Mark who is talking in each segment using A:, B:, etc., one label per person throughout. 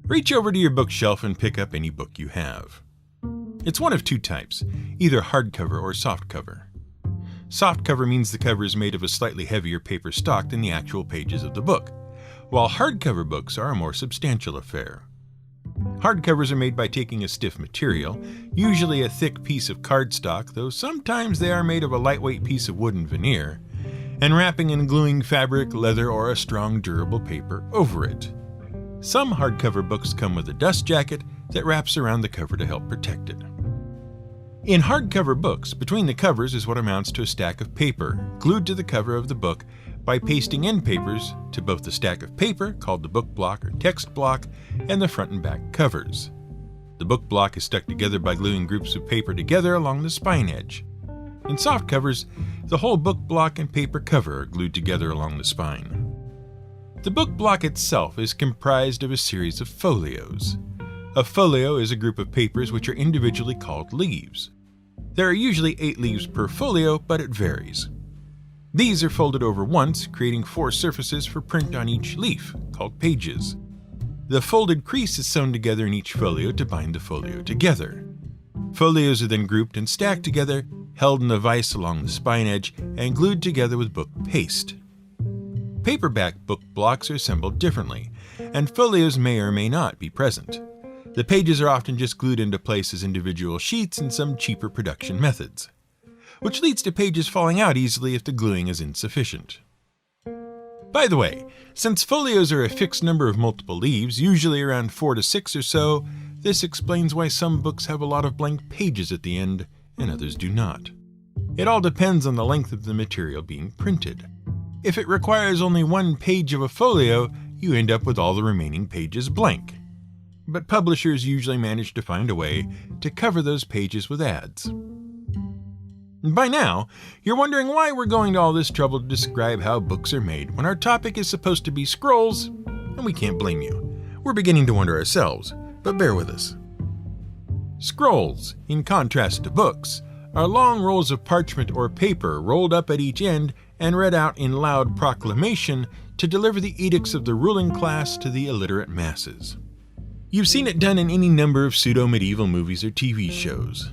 A: Reach over to your bookshelf and pick up any book you have. It's one of two types, either hardcover or softcover. Softcover means the cover is made of a slightly heavier paper stock than the actual pages of the book, while hardcover books are a more substantial affair. Hardcovers are made by taking a stiff material, usually a thick piece of cardstock, though sometimes they are made of a lightweight piece of wooden veneer, and wrapping and gluing fabric, leather, or a strong durable paper over it. Some hardcover books come with a dust jacket that wraps around the cover to help protect it. In hardcover books, between the covers is what amounts to a stack of paper glued to the cover of the book by pasting end papers to both the stack of paper, called the book block or text block, and the front and back covers. The book block is stuck together by gluing groups of paper together along the spine edge. In soft covers, the whole book block and paper cover are glued together along the spine. The book block itself is comprised of a series of folios. A folio is a group of papers which are individually called leaves. There are usually 8 leaves per folio, but it varies. These are folded over once, creating 4 surfaces for print on each leaf, called pages. The folded crease is sewn together in each folio to bind the folio together. Folios are then grouped and stacked together, held in a vise along the spine edge, and glued together with book paste. Paperback book blocks are assembled differently, and folios may or may not be present. The pages are often just glued into place as individual sheets in some cheaper production methods, which leads to pages falling out easily if the gluing is insufficient. By the way, since folios are a fixed number of multiple leaves, usually around 4 to 6 or so, this explains why some books have a lot of blank pages at the end and others do not. It all depends on the length of the material being printed. If it requires only 1 page of a folio, you end up with all the remaining pages blank. But publishers usually manage to find a way to cover those pages with ads. By now, you're wondering why we're going to all this trouble to describe how books are made when our topic is supposed to be scrolls, and we can't blame you. We're beginning to wonder ourselves, but bear with us. Scrolls, in contrast to books, are long rolls of parchment or paper rolled up at each end and read out in loud proclamation to deliver the edicts of the ruling class to the illiterate masses. You've seen it done in any number of pseudo-medieval movies or TV shows.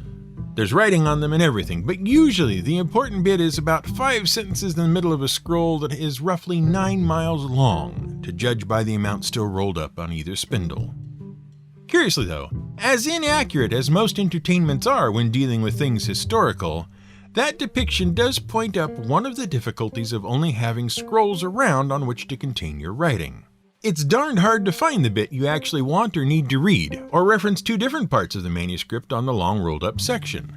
A: There's writing on them and everything, but usually the important bit is about 5 sentences in the middle of a scroll that is roughly 9 miles long, to judge by the amount still rolled up on either spindle. Curiously though, as inaccurate as most entertainments are when dealing with things historical, that depiction does point up one of the difficulties of only having scrolls around on which to contain your writing. It's darned hard to find the bit you actually want or need to read, or reference 2 different parts of the manuscript on the long rolled up section.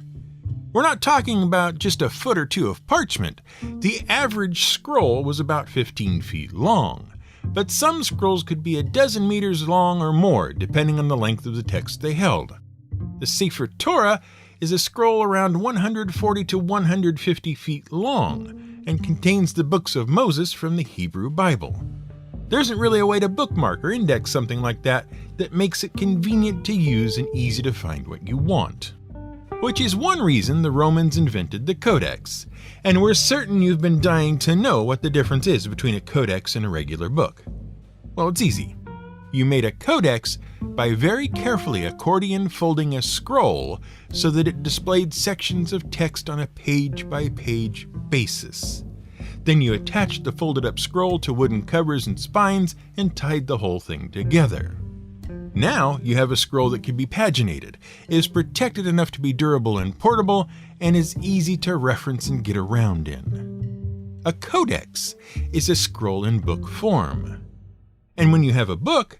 A: We're not talking about just a foot or 2 of parchment. The average scroll was about 15 feet long, but some scrolls could be a dozen meters long or more, depending on the length of the text they held. The Sefer Torah is a scroll around 140 to 150 feet long, and contains the books of Moses from the Hebrew Bible. There isn't really a way to bookmark or index something like that makes it convenient to use and easy to find what you want. Which is one reason the Romans invented the codex, and we're certain you've been dying to know what the difference is between a codex and a regular book. Well, it's easy. You made a codex by very carefully accordion folding a scroll so that it displayed sections of text on a page-by-page basis. Then you attached the folded up scroll to wooden covers and spines and tied the whole thing together. Now you have a scroll that can be paginated, is protected enough to be durable and portable, and is easy to reference and get around in. A codex is a scroll in book form. And when you have a book,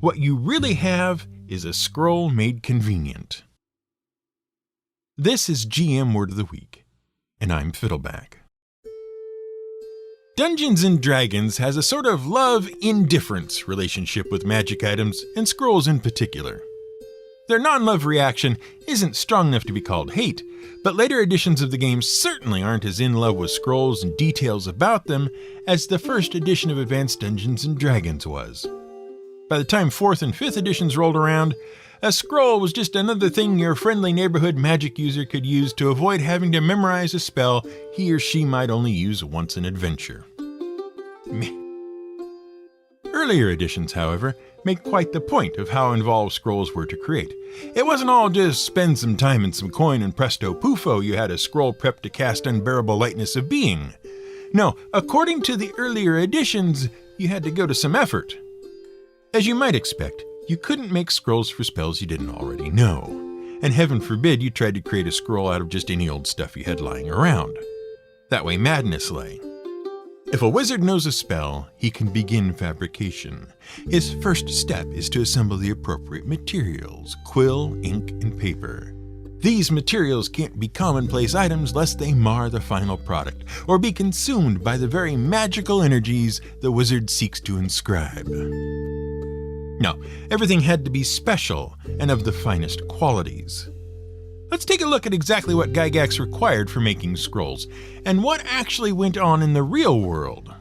A: what you really have is a scroll made convenient. This is GM Word of the Week, and I'm Fiddleback. Dungeons & Dragons has a sort of love-indifference relationship with magic items, and scrolls in particular. Their non-love reaction isn't strong enough to be called hate, but later editions of the game certainly aren't as in love with scrolls and details about them as the first edition of Advanced Dungeons & Dragons was. By the time 4th and 5th editions rolled around, a scroll was just another thing your friendly neighborhood magic user could use to avoid having to memorize a spell he or she might only use once in adventure. earlier editions, however, make quite the point of how involved scrolls were to create. It wasn't all just spend some time and some coin and presto poofo, you had a scroll prepped to cast unbearable lightness of being. No, according to the earlier editions, you had to go to some effort. As you might expect, you couldn't make scrolls for spells you didn't already know. And heaven forbid you tried to create a scroll out of just any old stuff you had lying around. That way madness lay. If a wizard knows a spell, he can begin fabrication. His first step is to assemble the appropriate materials: quill, ink, and paper. These materials can't be commonplace items lest they mar the final product, or be consumed by the very magical energies the wizard seeks to inscribe. No, everything had to be special and of the finest qualities. Let's take a look at exactly what Gygax required for making scrolls, and what actually went on in the real world,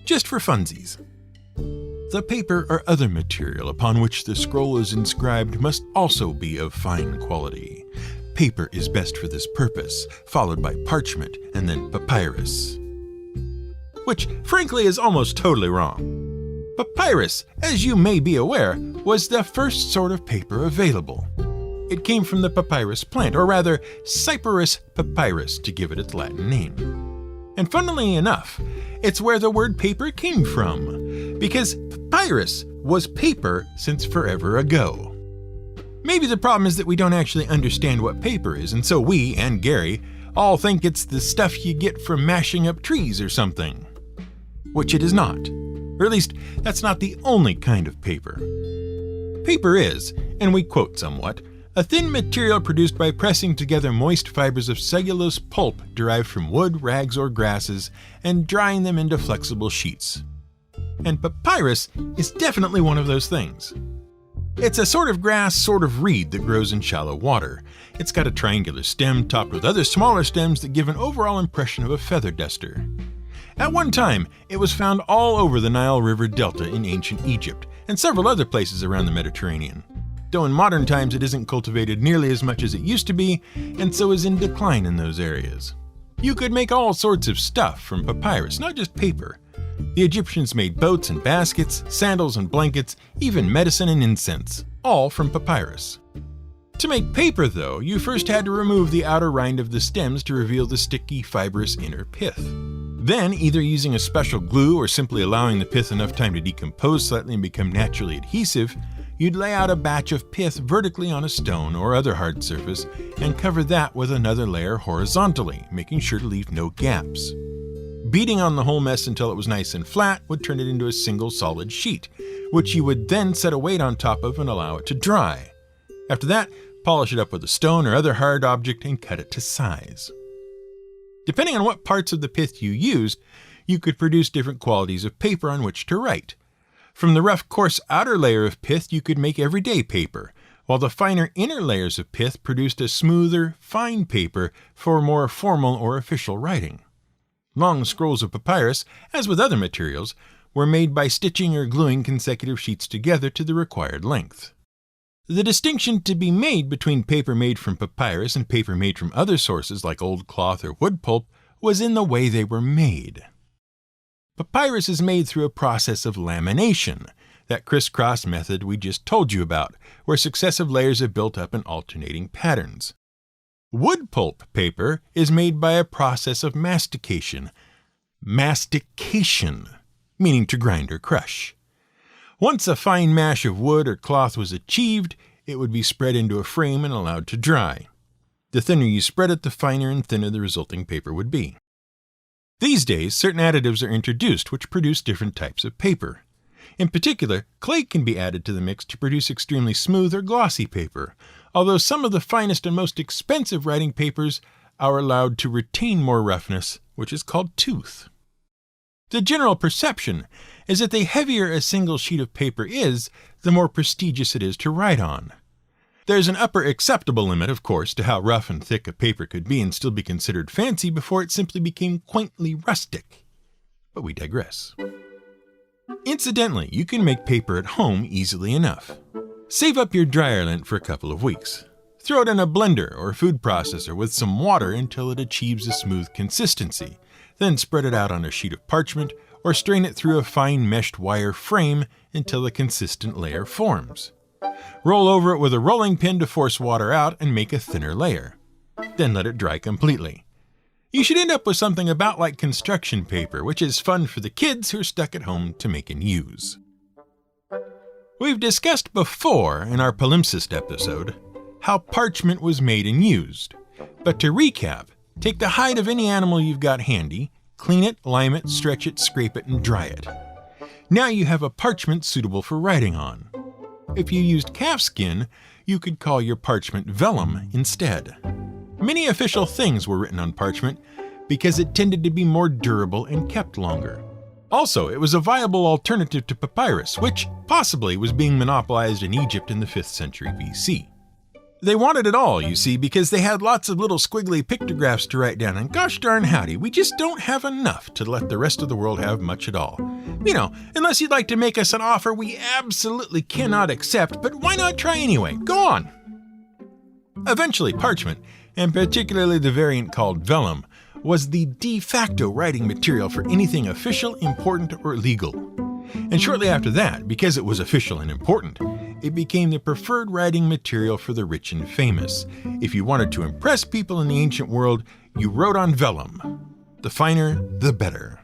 A: just for funsies. The paper or other material upon which the scroll is inscribed must also be of fine quality. Paper is best for this purpose, followed by parchment and then papyrus. Which, frankly, is almost totally wrong. Papyrus, as you may be aware, was the first sort of paper available. It came from the papyrus plant, or rather, Cyperus papyrus, to give it its Latin name. And funnily enough, it's where the word paper came from, because papyrus was paper since forever ago. Maybe the problem is that we don't actually understand what paper is, and so we, and Gary, all think it's the stuff you get from mashing up trees or something. Which it is not. Or at least, that's not the only kind of paper. Paper is, and we quote somewhat, a thin material produced by pressing together moist fibers of cellulose pulp derived from wood, rags, or grasses, and drying them into flexible sheets. And papyrus is definitely one of those things. It's a sort of grass, sort of reed that grows in shallow water. It's got a triangular stem topped with other smaller stems that give an overall impression of a feather duster. At one time, it was found all over the Nile River Delta in ancient Egypt, and several other places around the Mediterranean. Though in modern times it isn't cultivated nearly as much as it used to be, and so is in decline in those areas. You could make all sorts of stuff from papyrus, not just paper. The Egyptians made boats and baskets, sandals and blankets, even medicine and incense, all from papyrus. To make paper, though, you first had to remove the outer rind of the stems to reveal the sticky, fibrous inner pith. Then, either using a special glue or simply allowing the pith enough time to decompose slightly and become naturally adhesive, you'd lay out a batch of pith vertically on a stone or other hard surface and cover that with another layer horizontally, making sure to leave no gaps. Beating on the whole mess until it was nice and flat would turn it into a single solid sheet, which you would then set a weight on top of and allow it to dry. After that, polish it up with a stone or other hard object and cut it to size. Depending on what parts of the pith you used, you could produce different qualities of paper on which to write. From the rough, coarse outer layer of pith, you could make everyday paper, while the finer inner layers of pith produced a smoother, fine paper for more formal or official writing. Long scrolls of papyrus, as with other materials, were made by stitching or gluing consecutive sheets together to the required length. The distinction to be made between paper made from papyrus and paper made from other sources like old cloth or wood pulp was in the way they were made. Papyrus is made through a process of lamination, that crisscross method we just told you about, where successive layers are built up in alternating patterns. Wood pulp paper is made by a process of mastication. Mastication, meaning to grind or crush. Once a fine mash of wood or cloth was achieved, it would be spread into a frame and allowed to dry. The thinner you spread it, the finer and thinner the resulting paper would be. These days, certain additives are introduced which produce different types of paper. In particular, clay can be added to the mix to produce extremely smooth or glossy paper, although some of the finest and most expensive writing papers are allowed to retain more roughness, which is called tooth. The general perception is that the heavier a single sheet of paper is, the more prestigious it is to write on. There's an upper acceptable limit, of course, to how rough and thick a paper could be and still be considered fancy before it simply became quaintly rustic. But we digress. Incidentally, you can make paper at home easily enough. Save up your dryer lint for a couple of weeks. Throw it in a blender or food processor with some water until it achieves a smooth consistency. Then spread it out on a sheet of parchment or strain it through a fine meshed wire frame until a consistent layer forms. Roll over it with a rolling pin to force water out and make a thinner layer. Then let it dry completely. You should end up with something about like construction paper, which is fun for the kids who are stuck at home to make and use. We've discussed before in our palimpsest episode how parchment was made and used. But to recap, take the hide of any animal you've got handy, clean it, lime it, stretch it, scrape it, and dry it. Now you have a parchment suitable for writing on. If you used calf skin, you could call your parchment vellum instead. Many official things were written on parchment because it tended to be more durable and kept longer. Also, it was a viable alternative to papyrus, which possibly was being monopolized in Egypt in the 5th century BC. They wanted it all, you see, because they had lots of little squiggly pictographs to write down, and gosh darn howdy, we just don't have enough to let the rest of the world have much at all. You know, unless you'd like to make us an offer we absolutely cannot accept, but why not try anyway? Go on! Eventually, parchment, and particularly the variant called vellum, was the de facto writing material for anything official, important, or legal. And shortly after that, because it was official and important, it became the preferred writing material for the rich and famous. If you wanted to impress people in the ancient world, you wrote on vellum. The finer, the better.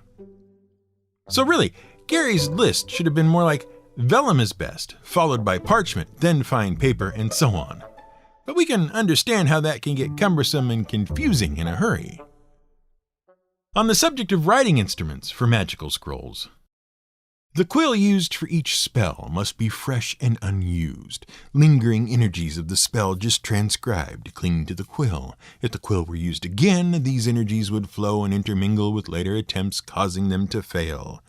A: So really, Gary's list should have been more like vellum is best, followed by parchment, then fine paper, and so on. But we can understand how that can get cumbersome and confusing in a hurry. On the subject of writing instruments for magical scrolls, the quill used for each spell must be fresh and unused, lingering energies of the spell just transcribed cling to the quill. If the quill were used again, these energies would flow and intermingle with later attempts, causing them to fail.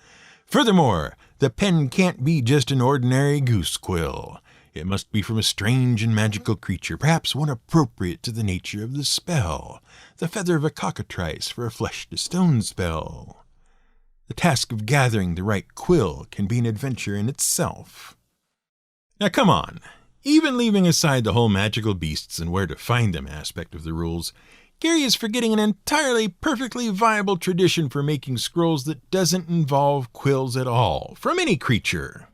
A: Furthermore, the pen can't be just an ordinary goose quill. It must be from a strange and magical creature, perhaps one appropriate to the nature of the spell. The feather of a cockatrice for a flesh-to-stone spell. The task of gathering the right quill can be an adventure in itself. Now come on, even leaving aside the whole magical beasts and where to find them aspect of the rules, Gary is forgetting an entirely perfectly viable tradition for making scrolls that doesn't involve quills at all, from any creature.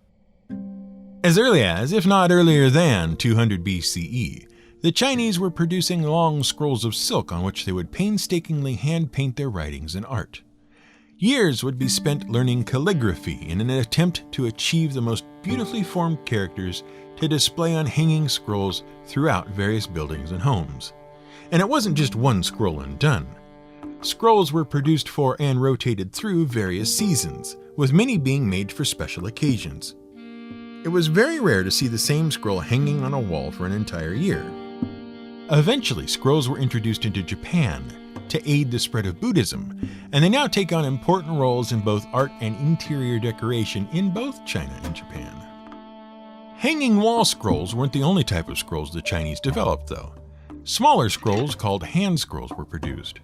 A: As early as, if not earlier than, 200 BCE, the Chinese were producing long scrolls of silk on which they would painstakingly hand-paint their writings and art. Years would be spent learning calligraphy in an attempt to achieve the most beautifully formed characters to display on hanging scrolls throughout various buildings and homes. And it wasn't just one scroll and done. Scrolls were produced for and rotated through various seasons, with many being made for special occasions. It was very rare to see the same scroll hanging on a wall for an entire year. Eventually, scrolls were introduced into Japan to aid the spread of Buddhism, and they now take on important roles in both art and interior decoration in both China and Japan. Hanging wall scrolls weren't the only type of scrolls the Chinese developed, though. Smaller scrolls called hand scrolls were produced.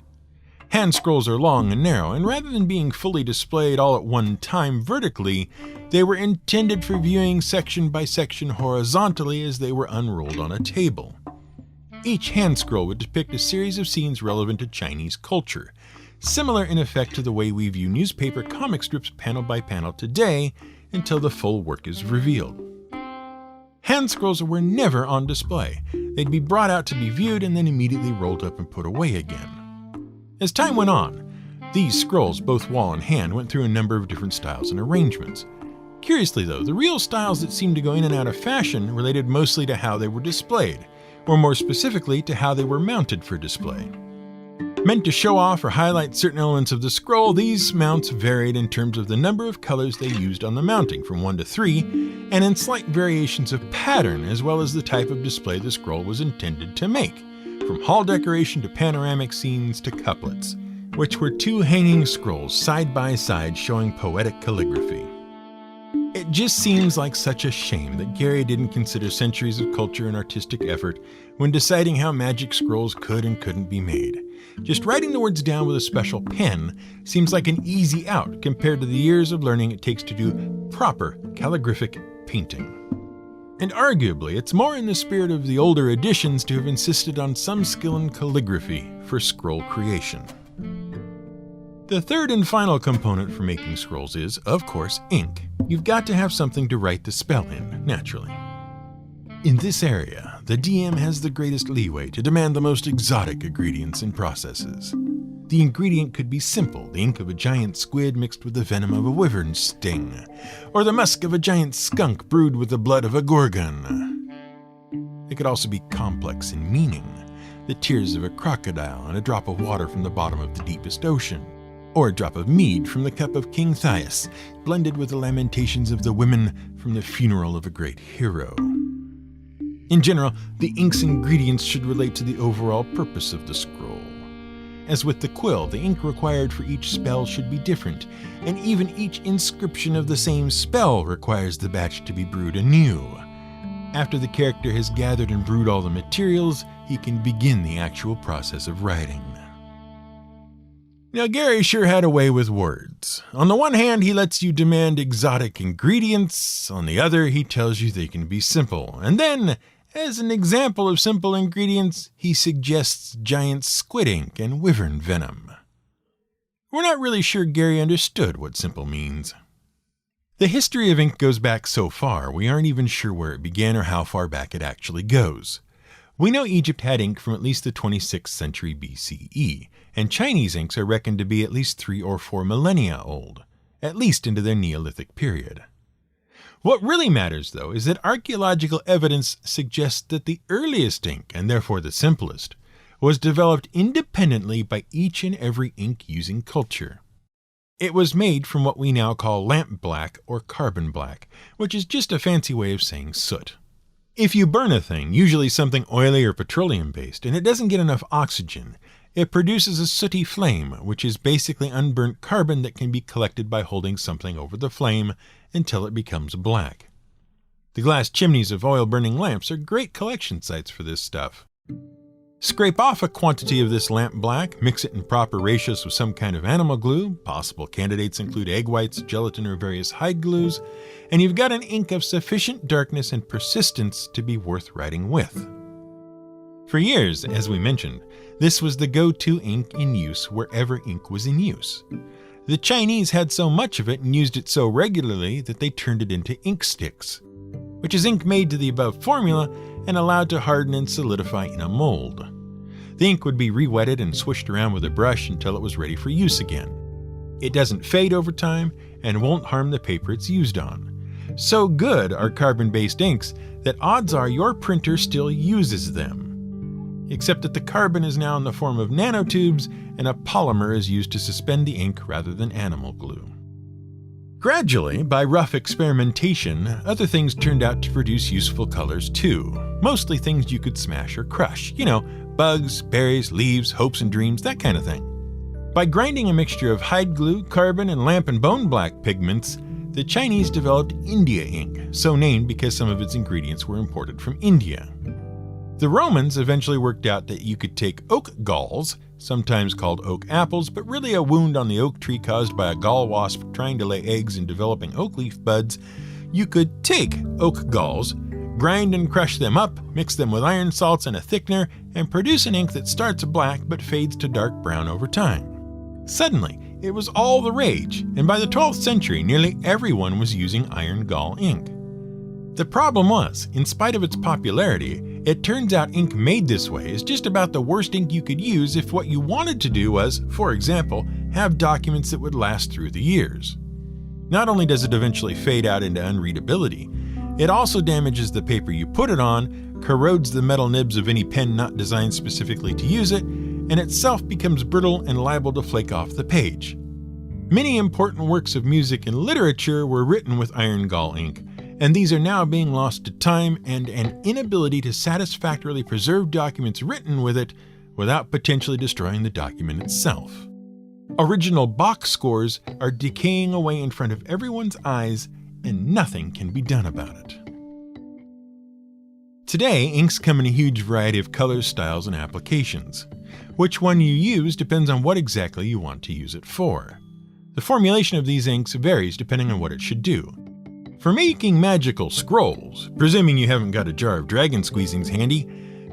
A: Hand scrolls are long and narrow, and rather than being fully displayed all at one time vertically, they were intended for viewing section by section horizontally as they were unrolled on a table. Each hand scroll would depict a series of scenes relevant to Chinese culture, similar in effect to the way we view newspaper comic strips panel by panel today until the full work is revealed. Hand scrolls were never on display. They'd be brought out to be viewed and then immediately rolled up and put away again. As time went on, these scrolls, both wall and hand, went through a number of different styles and arrangements. Curiously though, the real styles that seemed to go in and out of fashion related mostly to how they were displayed, or more specifically to how they were mounted for display. Meant to show off or highlight certain elements of the scroll, these mounts varied in terms of the number of colors they used on the mounting, from 1 to 3, and in slight variations of pattern, as well as the type of display the scroll was intended to make, from hall decoration to panoramic scenes to couplets, which were 2 hanging scrolls side by side showing poetic calligraphy. It just seems like such a shame that Gary didn't consider centuries of culture and artistic effort when deciding how magic scrolls could and couldn't be made. Just writing the words down with a special pen seems like an easy out compared to the years of learning it takes to do proper calligraphic painting. And arguably, it's more in the spirit of the older editions to have insisted on some skill in calligraphy for scroll creation. The third and final component for making scrolls is, of course, ink. You've got to have something to write the spell in, naturally. In this area, the DM has the greatest leeway to demand the most exotic ingredients and processes. The ingredient could be simple, the ink of a giant squid mixed with the venom of a wyvern sting, or the musk of a giant skunk brewed with the blood of a gorgon. It could also be complex in meaning, the tears of a crocodile and a drop of water from the bottom of the deepest ocean, or a drop of mead from the cup of King Thias, blended with the lamentations of the women from the funeral of a great hero. In general, the ink's ingredients should relate to the overall purpose of the scroll. As with the quill, the ink required for each spell should be different, and even each inscription of the same spell requires the batch to be brewed anew. After the character has gathered and brewed all the materials, he can begin the actual process of writing. Now, Gary sure had a way with words. On the one hand, he lets you demand exotic ingredients. On the other, he tells you they can be simple. And then, as an example of simple ingredients, he suggests giant squid ink and wyvern venom. We're not really sure Gary understood what simple means. The history of ink goes back so far, we aren't even sure where it began or how far back it actually goes. We know Egypt had ink from at least the 26th century BCE, and Chinese inks are reckoned to be at least 3 or 4 millennia old, at least into their Neolithic period. What really matters, though, is that archaeological evidence suggests that the earliest ink, and therefore the simplest, was developed independently by each and every ink-using culture. It was made from what we now call lamp black or carbon black, which is just a fancy way of saying soot. If you burn a thing, usually something oily or petroleum-based, and it doesn't get enough oxygen, it produces a sooty flame, which is basically unburnt carbon that can be collected by holding something over the flame until it becomes black. The glass chimneys of oil-burning lamps are great collection sites for this stuff. Scrape off a quantity of this lamp black, mix it in proper ratios with some kind of animal glue, possible candidates include egg whites, gelatin, or various hide glues, and you've got an ink of sufficient darkness and persistence to be worth writing with. For years, as we mentioned, this was the go-to ink in use wherever ink was in use. The Chinese had so much of it and used it so regularly that they turned it into ink sticks, which is ink made to the above formula and allowed to harden and solidify in a mold. The ink would be re-wetted and swished around with a brush until it was ready for use again. It doesn't fade over time and won't harm the paper it's used on. So good are carbon-based inks that odds are your printer still uses them. Except that the carbon is now in the form of nanotubes and a polymer is used to suspend the ink rather than animal glue. Gradually, by rough experimentation, other things turned out to produce useful colors too. Mostly things you could smash or crush. Bugs, berries, leaves, hopes and dreams, that kind of thing. By grinding a mixture of hide glue, carbon, and lamp and bone black pigments, the Chinese developed India ink, so named because some of its ingredients were imported from India. The Romans eventually worked out that you could take oak galls, sometimes called oak apples, but really a wound on the oak tree caused by a gall wasp trying to lay eggs and developing oak leaf buds. You could take oak galls, grind and crush them up, mix them with iron salts and a thickener, and produce an ink that starts black but fades to dark brown over time. Suddenly, it was all the rage, and by the 12th century, nearly everyone was using iron gall ink. The problem was, in spite of its popularity, it turns out ink made this way is just about the worst ink you could use if what you wanted to do was, for example, have documents that would last through the years. Not only does it eventually fade out into unreadability, it also damages the paper you put it on, corrodes the metal nibs of any pen not designed specifically to use it, and itself becomes brittle and liable to flake off the page. Many important works of music and literature were written with iron gall ink, and these are now being lost to time and an inability to satisfactorily preserve documents written with it without potentially destroying the document itself. Original Bach scores are decaying away in front of everyone's eyes, and nothing can be done about it. Today, inks come in a huge variety of colors, styles, and applications. Which one you use depends on what exactly you want to use it for. The formulation of these inks varies depending on what it should do. For making magical scrolls, presuming you haven't got a jar of dragon squeezings handy,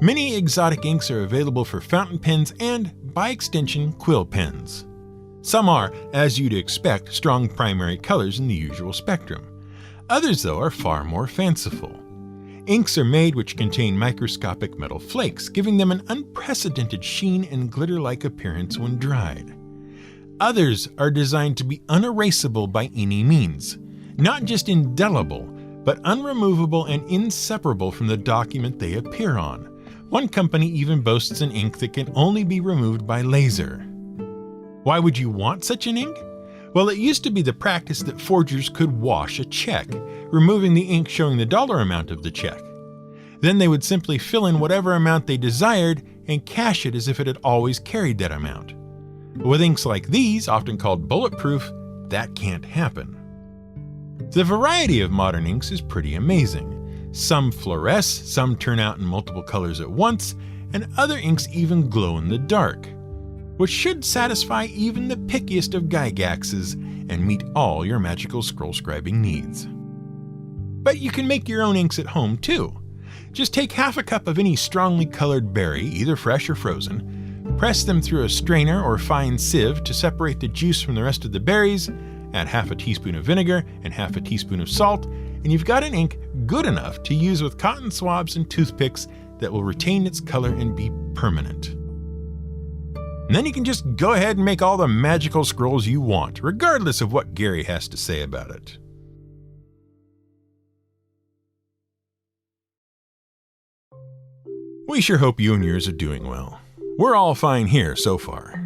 A: many exotic inks are available for fountain pens and, by extension, quill pens. Some are, as you'd expect, strong primary colors in the usual spectrum. Others, though, are far more fanciful. Inks are made which contain microscopic metal flakes, giving them an unprecedented sheen and glitter-like appearance when dried. Others are designed to be unerasable by any means, not just indelible, but unremovable and inseparable from the document they appear on. One company even boasts an ink that can only be removed by laser. Why would you want such an ink? Well, it used to be the practice that forgers could wash a check, removing the ink showing the dollar amount of the check. Then they would simply fill in whatever amount they desired and cash it as if it had always carried that amount. But with inks like these, often called bulletproof, that can't happen. The variety of modern inks is pretty amazing. Some fluoresce, some turn out in multiple colors at once, and other inks even glow in the dark, which should satisfy even the pickiest of Gygaxes and meet all your magical scroll scribing needs. But you can make your own inks at home too. Just take half a cup of any strongly colored berry, either fresh or frozen, press them through a strainer or fine sieve to separate the juice from the rest of the berries, add half a teaspoon of vinegar and half a teaspoon of salt, and you've got an ink good enough to use with cotton swabs and toothpicks that will retain its color and be permanent. And then you can just go ahead and make all the magical scrolls you want, regardless of what Gary has to say about it. We sure hope you and yours are doing well. We're all fine here so far.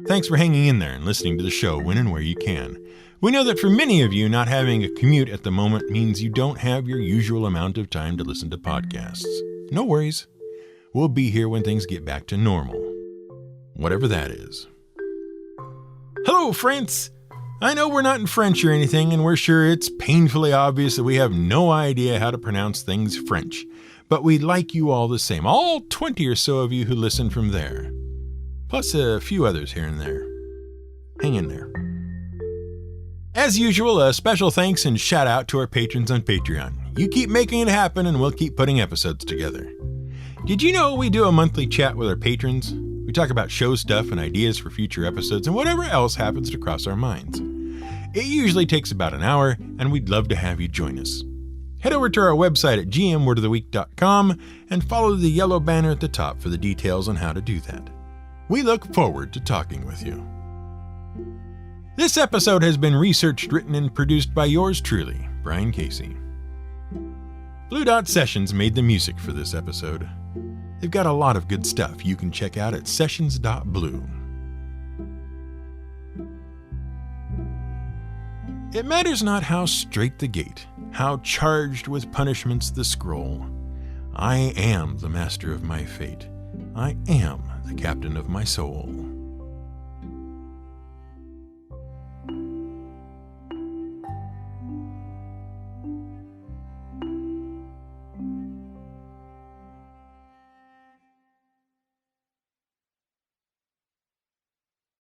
A: Thanks for hanging in there and listening to the show when and where you can. We know that for many of you, not having a commute at the moment means you don't have your usual amount of time to listen to podcasts. No worries. We'll be here when things get back to normal. Whatever that is. Hello, France! I know we're not in French or anything, and we're sure it's painfully obvious that we have no idea how to pronounce things French. But we like you all the same, all 20 or so of you who listen from there. Plus a few others here and there. Hang in there. As usual, a special thanks and shout out to our patrons on Patreon. You keep making it happen and we'll keep putting episodes together. Did you know we do a monthly chat with our patrons? We talk about show stuff and ideas for future episodes and whatever else happens to cross our minds. It usually takes about an hour and we'd love to have you join us. Head over to our website at gmwordoftheweek.com and follow the yellow banner at the top for the details on how to do that. We look forward to talking with you. This episode has been researched, written, and produced by yours truly, Brian Casey. Blue Dot Sessions made the music for this episode. They've got a lot of good stuff you can check out at sessions.blue. It matters not how straight the gate, how charged with punishments the scroll. I am the master of my fate. I am the captain of my soul.